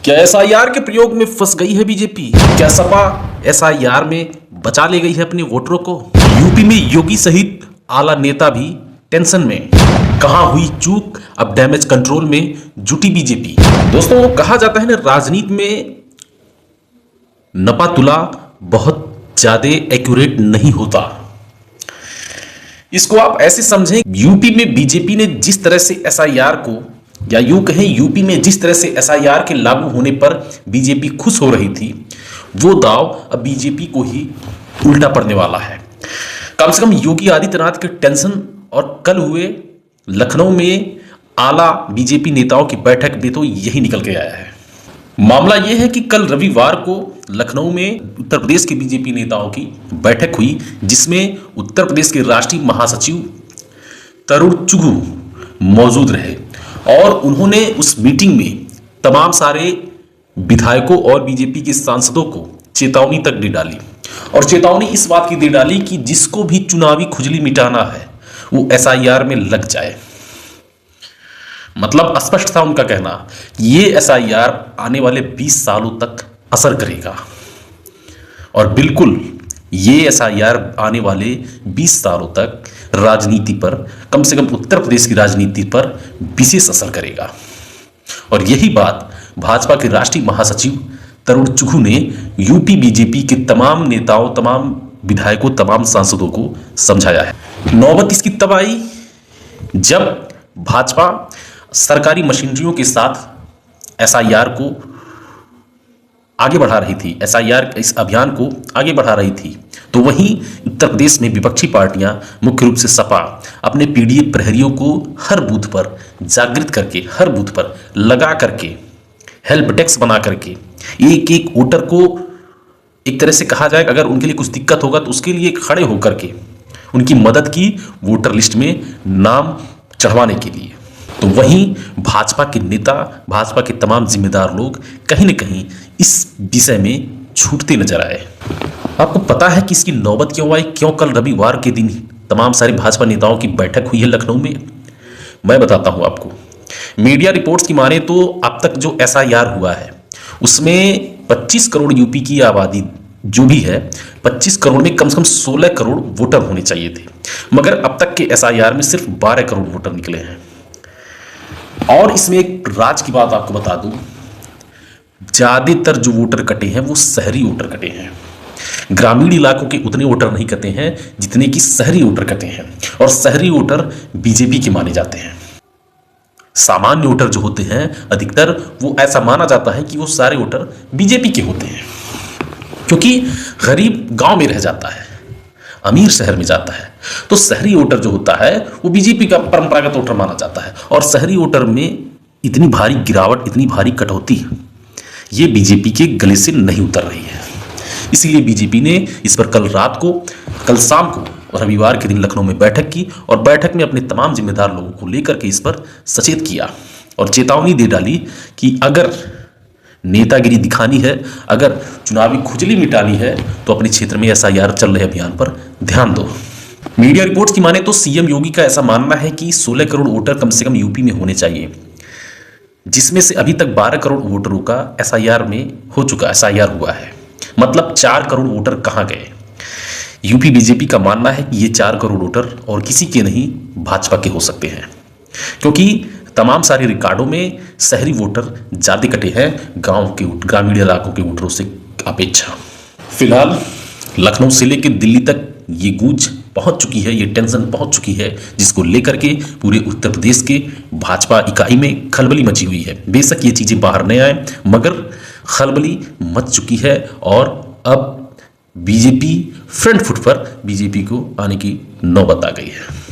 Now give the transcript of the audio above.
क्या एसआईआर के प्रयोग में फंस गई है बीजेपी? क्या सपा एसआईआर में बचा ले गई है अपने वोटरों को? यूपी में योगी सहित आला नेता भी टेंशन में। कहां हुई चूक, अब डैमेज कंट्रोल में जुटी बीजेपी। दोस्तों, कहा जाता है ना, राजनीति में नपा तुला बहुत ज्यादा एक्यूरेट नहीं होता। इसको आप ऐसे समझें, यूपी में बीजेपी ने जिस तरह से एसआईआर को, या यूं कहें यूपी में जिस तरह से एसआईआर के लागू होने पर बीजेपी खुश हो रही थी, वो दाव अब बीजेपी को ही उल्टा पड़ने वाला है। कम से कम योगी आदित्यनाथ के टेंशन और कल हुए लखनऊ में आला बीजेपी नेताओं की बैठक में तो यही निकल के आया है। मामला यह है कि कल रविवार को लखनऊ में उत्तर प्रदेश के बीजेपी नेताओं की बैठक हुई, जिसमें उत्तर प्रदेश के राष्ट्रीय महासचिव तरुण चुघू मौजूद रहे और उन्होंने उस मीटिंग में तमाम सारे विधायकों और बीजेपी के सांसदों को चेतावनी तक दे डाली। और चेतावनी इस बात की दे डाली कि जिसको भी चुनावी खुजली मिटाना है वो एसआईआर में लग जाए। मतलब स्पष्ट था उनका कहना, ये एसआईआर आने वाले 20 सालों तक असर करेगा। और बिल्कुल ये एसआईआर आने वाले 20 सालों तक राजनीति पर, कम से कम उत्तर प्रदेश की राजनीति पर विशेष असर करेगा। और यही बात भाजपा के राष्ट्रीय महासचिव तरुण चुघू ने यूपी बीजेपी के तमाम नेताओं, तमाम विधायकों, तमाम सांसदों को समझाया है। नौबत इसकी तब आई जब भाजपा सरकारी मशीनरियों के साथ एसआईआर को आगे बढ़ा रही थी, एसआईआर इस अभियान को आगे बढ़ा रही थी, तो वहीं उत्तर प्रदेश में विपक्षी पार्टियां, मुख्य रूप से सपा, अपने पीडीए प्रहरियों को हर बूथ पर जागृत करके, हर बूथ पर लगा करके, हेल्प डेस्क बना करके एक एक वोटर को, एक तरह से कहा जाए अगर उनके लिए कुछ दिक्कत होगा तो उसके लिए खड़े होकर के उनकी मदद की, वोटर लिस्ट में नाम चढ़वाने के लिए। तो वहीं भाजपा के नेता, भाजपा के तमाम जिम्मेदार लोग कहीं न कहीं इस विषय में छूटते नजर आए। आपको पता है कि इसकी नौबत क्यों आई? क्यों कल रविवार के दिन तमाम सारे भाजपा नेताओं की बैठक हुई है लखनऊ में? मैं बताता हूं आपको। मीडिया रिपोर्ट्स की माने तो अब तक जो एसआईआर हुआ है उसमें 25 करोड़ यूपी की आबादी जो भी है, 25 करोड़ में कम से कम 16 करोड़ वोटर होने चाहिए थे, मगर अब तक के एसआईआर में सिर्फ 12 करोड़ वोटर निकले हैं। और इसमें एक राज की बात आपको बता दूं, ज्यादातर जो वोटर कटे हैं वो शहरी वोटर कटे हैं। ग्रामीण इलाकों के उतने वोटर नहीं कटे हैं जितने कि शहरी वोटर कटे हैं। और शहरी वोटर बीजेपी के माने जाते हैं। सामान्य वोटर जो होते हैं अधिकतर, वो ऐसा माना जाता है कि वो सारे वोटर बीजेपी के होते हैं, क्योंकि गरीब गांव में रह जाता है, अमीर शहर में जाता है। तो शहरी वोटर जो होता है वो बीजेपी का परंपरागत वोटर माना जाता है। और शहरी वोटर में इतनी भारी गिरावट, इतनी भारी कटौती ये बीजेपी के गले से नहीं उतर रही है। इसीलिए बीजेपी ने इस पर कल शाम को रविवार के दिन लखनऊ में बैठक की और बैठक में अपने तमाम जिम्मेदार लोगों को लेकर के इस पर सचेत किया और चेतावनी दे डाली कि अगर नेतागिरी दिखानी है, अगर चुनावी खुजली मिटानी है, तो अपने क्षेत्र में एसआईआर चल रहे अभियान पर ध्यान दो। मीडिया रिपोर्ट्स की माने तो सीएम योगी का ऐसा मानना है कि 16 करोड़ वोटर कम से कम यूपी में होने चाहिए, जिसमें से अभी तक 12 करोड़ वोटरों का एसआईआर में हो चुका, एसआईआर हुआ है। मतलब 4 करोड़ वोटर कहां गए? यूपी बीजेपी का मानना है कि ये 4 करोड़ वोटर और किसी के नहीं, भाजपा के हो सकते हैं, क्योंकि तमाम सारे रिकॉर्डों में शहरी वोटर ज्यादा कटे हैं गांव के, ग्रामीण इलाकों के वोटरों से अपेक्षा। फिलहाल लखनऊ से लेकर दिल्ली तक ये गूंज पहुंच चुकी है, ये टेंशन पहुंच चुकी है, जिसको लेकर के पूरे उत्तर प्रदेश के भाजपा इकाई में खलबली मची हुई है। बेशक ये चीजें बाहर नहीं आए, मगर खलबली मच चुकी है और अब बीजेपी फ्रंट फुट पर, बीजेपी को आने की नौबत आ गई है।